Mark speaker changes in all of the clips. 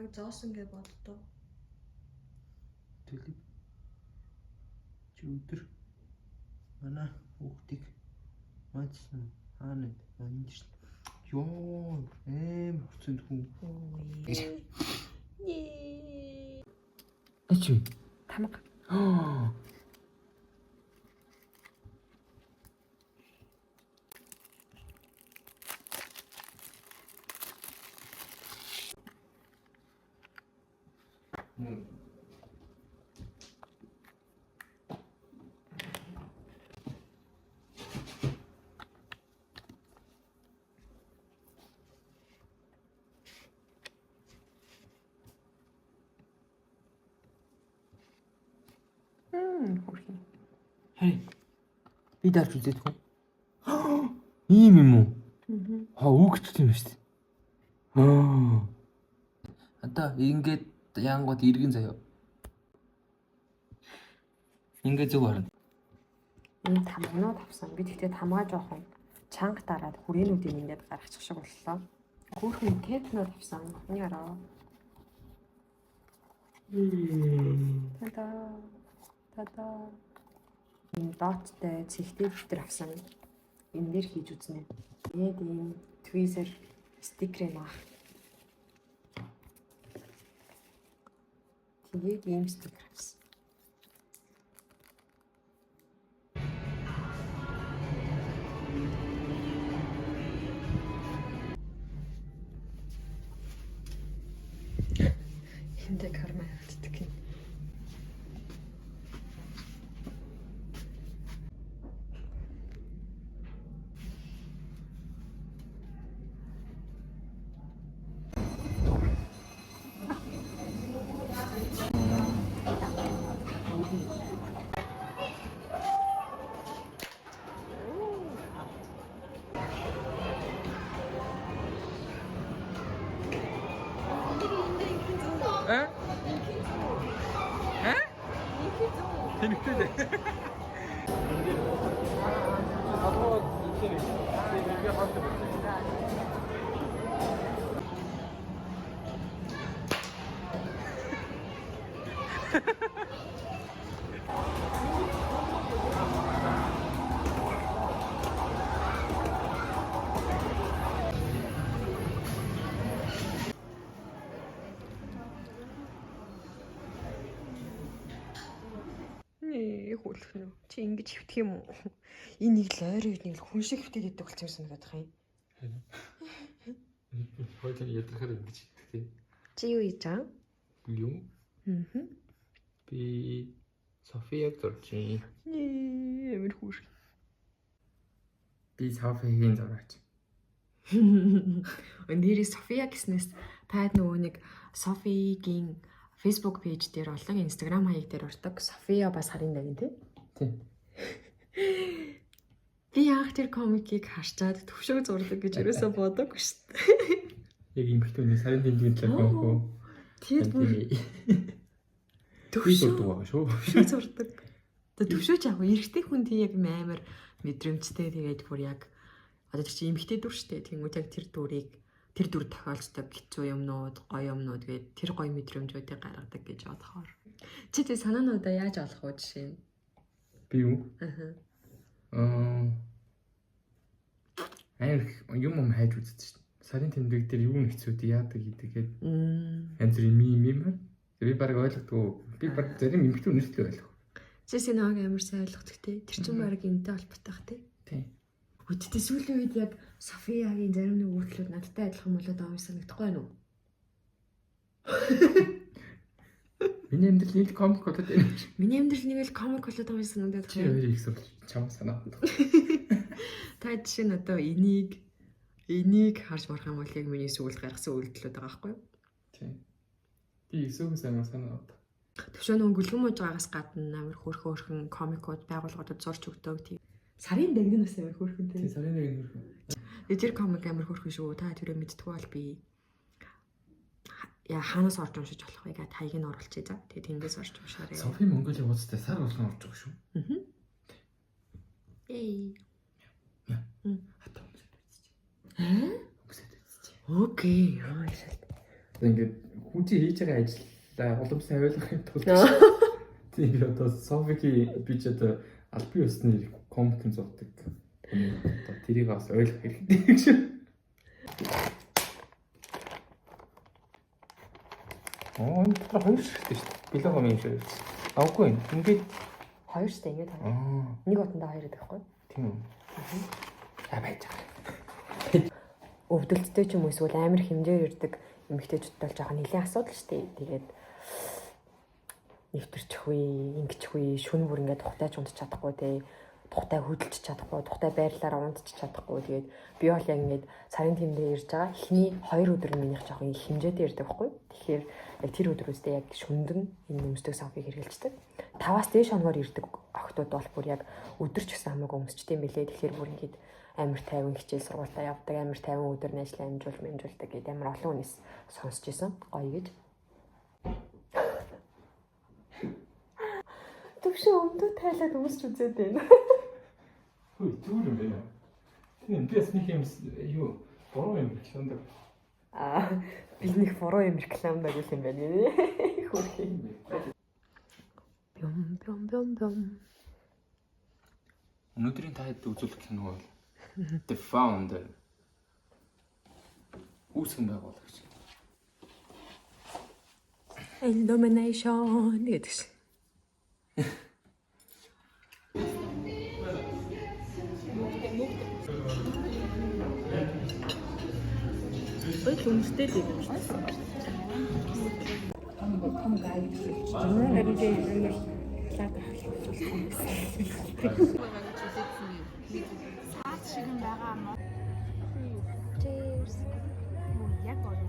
Speaker 1: намайг зоосон гэж боддоо.
Speaker 2: Төлөв. Чи өдөр манай хүүхдийг мандсан хаана энд ш. Йоо, хөцөнд хүн. Эчи.
Speaker 1: Тамга. Хөрхий.
Speaker 2: Хей. Би дарж үзээд хүн. Ийм юм уу? Үгчт юм шүү дээ. Одоо ингээд яангууд иргэн заяа. Ингээд зүг орно.
Speaker 1: Энэ тамганууд авсан. Би тэгтээ тамгаа жоохон чанга дараад хүрээнүүдийг ингээд гаргачих шиг боллоо. Хөөрхөн тепнууд авсан. Хний араа. Тада. Энэ доттой цэгтэй фильтр авсан. Энэ нэр хийж үзнэ. Тэгээд энэ твизер стикер юм аа. Тэгээд ийм стикер авсан. Эндээ кармай хатдаг юм. Хөлхнө. Чи ингэж хөвтөх юм уу? Энэ нэг л ойрын үед нэг л хүн шиг хөвтөд идэх болсон юм санагдах юм.
Speaker 2: Хойлоо ядрахаар ингэж хөвтөх тийм.
Speaker 1: Чи юу хийж байгаа?
Speaker 2: Юу? Би Софияг зурчих.
Speaker 1: Ямар хүүш.
Speaker 2: Би Софигийн зураач.
Speaker 1: Нэрээ София гэснээс таад нөгөө нэг Софигийн Facebook пэйж дээр болон Instagram хаяг дээр ордог. София бас харин дагин тий.
Speaker 2: Тийм.
Speaker 1: Би анх тэр комикийг харчаад төвшөөг зурдаг гэж ерөөсө бодоггүй шүү дээ.
Speaker 2: Яг юм битүүний сарын тэмдгийн телефонгүй.
Speaker 1: Тэр бүр
Speaker 2: төвшөө байгаа шүү.
Speaker 1: Төвшөө зурдаг. Тэгээ төвшөөж яг эрэгтэй хүн тий яг амар мэдрэмжтэй тэгээд бүр яг одоо тэр чинь эмэгтэй дүр шүү дээ. Тэнгүүд яг тэр дүр тохиолцдог хэцүү юмнууд, гоё юмнууд гээд тэр гоё мэдрэмжүүдийг гаргадаг гэж бодохоор. Чи тэг санаануудаа яаж олох вэ жишээ нь?
Speaker 2: Би юу? Юм хайж үзсэн шүү дээ. Сарын тэмдэг дээр юу нэгцүүд яадаг гэдгээд янз бүрийн мим. Би баг ойлгохгүй. Би баг зарим эмэгтэй үнэслээ ойлгох.
Speaker 1: Чи синаг амар сайн ойлгодог те. Тэр чинь баг энтэй холбоотой бах те.
Speaker 2: Тийм.
Speaker 1: Үдтэй сүүлийн үед яг Софиягийн зарим нэг үйлдэлүүд надтай адилхан болоод байгаа юм санагдахгүй байна уу?
Speaker 2: Миний амьдрал нэг комик болоод байна.
Speaker 1: Миний амьдрал нэг л комик болоод байгаа юм санагдаад
Speaker 2: чи хоёр их зүйл чам санаад.
Speaker 1: Та жишээ нь одоо энийг харж марах юм бол яг миний сүүлд гаргасан үйлдэлүүд байгаа байхгүй юу?
Speaker 2: Тийм. Би эсвээс амар санаад.
Speaker 1: Төвшөө нөгөө гүлгэн мууж байгаас гадна амар хөөрхөн комикууд байгууллагуудад зурж өгдөг тийм. Сарын дангин бас амар хөөрхөн тийм.
Speaker 2: Сарын дангин хөөрхөн.
Speaker 1: Тэр комик амар хөөрхөн шүү. Та тэрөө мэдтгүй бол би яа хаанаас орж уншиж болох вэ гэдэг хаяг нь оруулчих за. Тэгээ тэндээс орж уншаарай.
Speaker 2: Софи Монголын хуудастай сар болгон орж байгаа шүү. Хатаа өмсөд үзчих. Өмсөд үзчих.
Speaker 1: Окей. Яа шал.
Speaker 2: Ингээд Үгүй хийж байгаа ажлаа улам сайн ойлгох юм тулд. Тийм би одоо Софигийн би ч одоо албан ёсны комментэн зовдөг. Одоо тэрийг бас ойлгох хэрэгтэй гэж. Энэ дотор хоёр ширхтэй шүү дээ. Билогом юм шиг. Авгүй юм. Ингээд
Speaker 1: Хоёр штэ ингэ таа. Нэг утандаа хоёр гэдэг байхгүй.
Speaker 2: тийм үү. Байж байгаа.
Speaker 1: Өвдөлттэй ч юм уу эсвэл амар хэмжээр ирдэг эмэгтэйчүүд бол жоохон нэлийн асуудал штэ. Тэгээд нэвтэрчихгүй, ингэчихгүй, шүн бүр ингээд тухтайч унтчих чадахгүй те. Тухтай хөдөлж чадахгүй, тухтай байрлалаар унтчих чадахгүй. Тэгээд би бол яг ингээд сарын тэмдээ ирж байгаа. Эхний 2 өдөр минийх жоохон их хэмжээтэй ирдэг байхгүй. Тэгэхээр яг тэр өдрөөсдөө яг шүндэн энэ өмсдөг савхийг хэрэгжилдэг. 5-аас дээш хоногор ирдэг охтууд бол бүр яг өдөрч гэсэн хамаагүй өмсчтэй юм билээ. Тэгэхээр бүр ингээд амар тайван хичээл сургалтаа явдаг, амар тайван өдөр нь ажил амжуулдаг гэдэг амар олон хүнээс сонсч байсан. Гоё гэж. Төвшөө өмдөө тайлаад өмсч үзээд байна.
Speaker 2: Хөөе, зүгээр юм байна. Тийм би бас нэг юм юу буруу юм рекламдаг.
Speaker 1: Би нэг буруу юм рекламдаг юм байна нэ. Хөрхий. Бём.
Speaker 2: Өнөөдрийн таад үзүүлэх кино бол The Founder. Үүсгэн байгуулагч.
Speaker 1: Illumination гэдэг чинь. Ой, юмстэй л юм шүү дээ. Том гай гэж байна. Харин тийм юм лаад
Speaker 3: Саад шиг юм байгаа юм уу? Cheers. Яг болоо.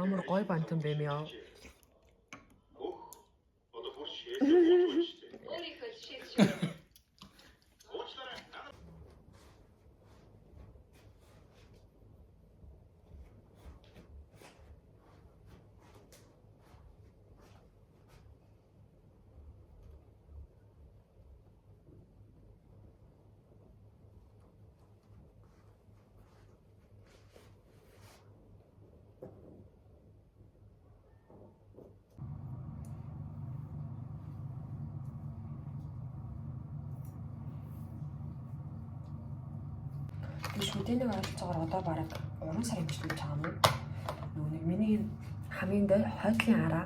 Speaker 1: Ямар гоё бантан бэ яа. Шүдийн нэг оролцоогоор одоо бараг 3 сар хэмжиж байж байгаа юм. Нөгөө нэг миний хамгийн дэ хойдлын араа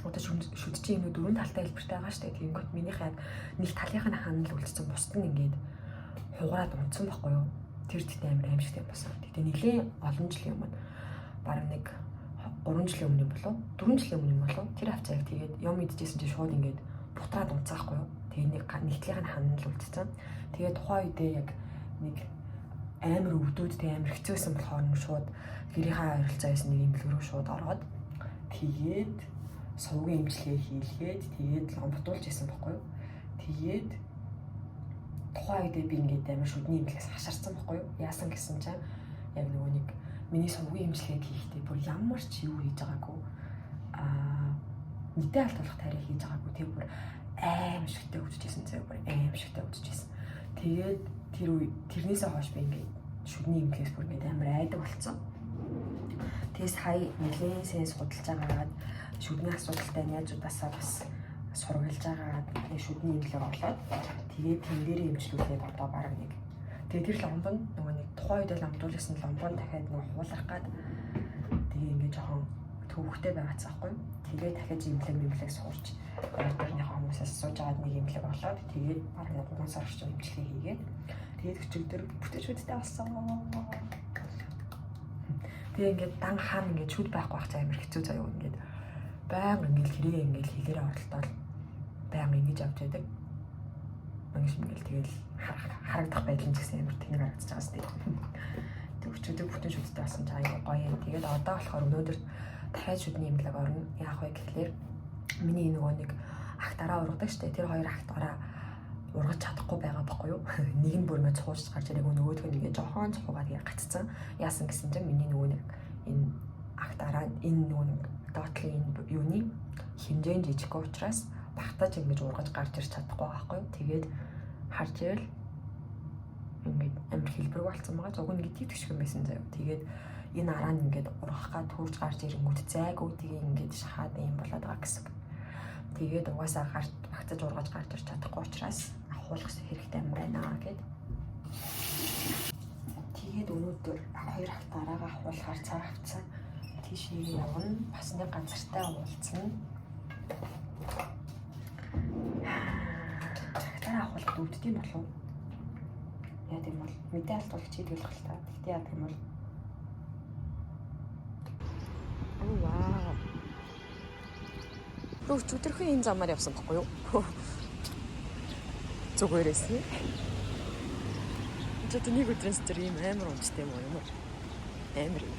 Speaker 1: одоо шүдчийн юм 4 талтай хэлбэртэй байгаа шүү дээ. Тэгэнгүүт минийх яг нэг талынх нь ханал үлдсэн бусд нь ингээд хугараад унтсан байхгүй юу? Тэр дэт амар аимшигтай болсон. Тэгтээ нэлийн олон жилийн өмнө бараг нэг 3 жилийн өмнө болов 4 жилийн өмнө болов тэр хавцаа яг тэгээд юм идчихсэн чинь шууд ингээд бутраад унцаахгүй юу? Тэгээд нэг талынх нь ханал үлдсэн. Тэгээд тухайн үедээ яг нэг амар өвдөөдтэй амар хэцүүсэн болохоор нь шууд гэрийнхаа ойролцоос нэг имлэг рүү шууд ороод тэгээд сувгийн имчилгээ хийлгээд тэгээд ломбтуулж исэн байхгүй юу. Тэгээд тухайн үедээ би ингээд амар шүдний имлэгээс хашаарсан байхгүй юу. Яасан гэсэн чинь яг нөгөө нэг миний сувгийн имчилгээ хийхдээ бүр ямар ч юу хийж байгаагүй нийтээ алт болох тарих хийж байгаагүй. Тэр бүр аимшигтэй өвдөжсэн зөө бүр аимшигтэй өвдөжсэн. Тэгээд тэрнээсээ хойш би ингээд шүдний имлэгээс бүр ингээд амар айдаг болсон. Тэгээс хай нэлээд сайн судалж байгаагаад шүдний асуудалтай найзуудаасаа бас сургалж байгаагаад шүдний имлэг олоод тэгээд тэн дээр эмчлүүлээд одоо бараг нэг тэгээд тэр ломбон нөгөө нэг тухайн үед ломдуулсан ломбон дахиад нөгөө хуулах гад тэгээд ингээд жоохон төвөгтэй байгаацсан байхгүй. Тэгээд дахиад имлэг сурч ойртойрныхоо хүмүүсээс сууж аваад нэг имлэг олоод тэгээд бараг 3 сар орчим имчилгээ хийгээд тэгээд өчигдөр бүтэжүүдтэй болсон. Тэгээ ингээд дан хаан ингээд шүд байхгүй байх цаа амар хэцүү заяа ингээд баян ингээд хэрэг ингээд хилээрээ оролдоод баян ингэж авч байдаг. Мангиш ингээд тэгэл харагдах байдал нь гэсэн амар тэнэг харагдаж байгаа сте. өчигдөр бүтэн шүдтэй болсон ч аюу гоё юм. Тэгээд одоо болохоор өнөөдөр дахиад шүдний имлэг орно. Яах вэ гэхлээр миний нөгөө нэг ахтараа ургадаг штэ. Тэр хоёр ахтараа ургаж чадахгүй байгаа байхгүй юу? Нэг нь бүр мэ цуурч гарч ирэх нөгөөх нь ингээ жохон цуугаад тэгээ гаццсан. Яасан гэсэн чинь миний нөгөө нэг энэ ахтараа энэ нөгөө нэг доотлын юуны хэмжээнд жижиг учраас багтаж ингэж ургаж гарч ирч чадахгүй байхгүй юу? Тэгээд харж ирэл ингээд амар хэлбэр болсон байгаа. Зуг нэг тийгшгүй юм байсан заяа. Тэгээд энэ араа нь ингээд ургахгаа төрж гарч ирэнгүүт зайгүй тэгээ ингээд шахаад юм болоод байгаа гэсэн. Тэгээд угаасаа гарт багтаж ургаж гарч ирч чадахгүй учраас ахуулах хэрэгтэй юм байна гэд. Тэгээд өнөөдөр хоёр хавтараагаа ахуулахаар цаг авцсан. Тийшээ явна. Бас нэг газартай уулзна. Хавтараа ахуулах үүддэм болов. Яа гэм бол мэдээ алдуулах чийдгэл болох та. Тэгтээ яа гэм бол вау. Өчигдөрхөн энэ замаар явсан байхгүй юу? Зүгээрээс нь. Чөт нэг өдрөөс тэр юм амар унцтай юм уу? Амар юм.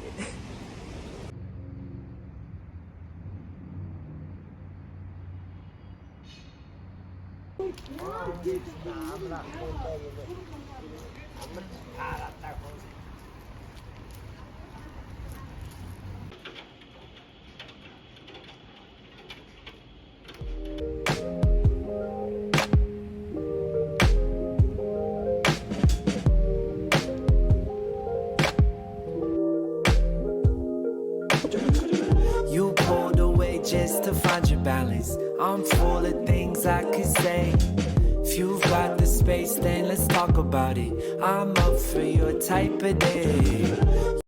Speaker 4: You pulled away just to find your balance. I'm full of things I could say. If you've got the space, then let's talk about it. I'm up for your type of day.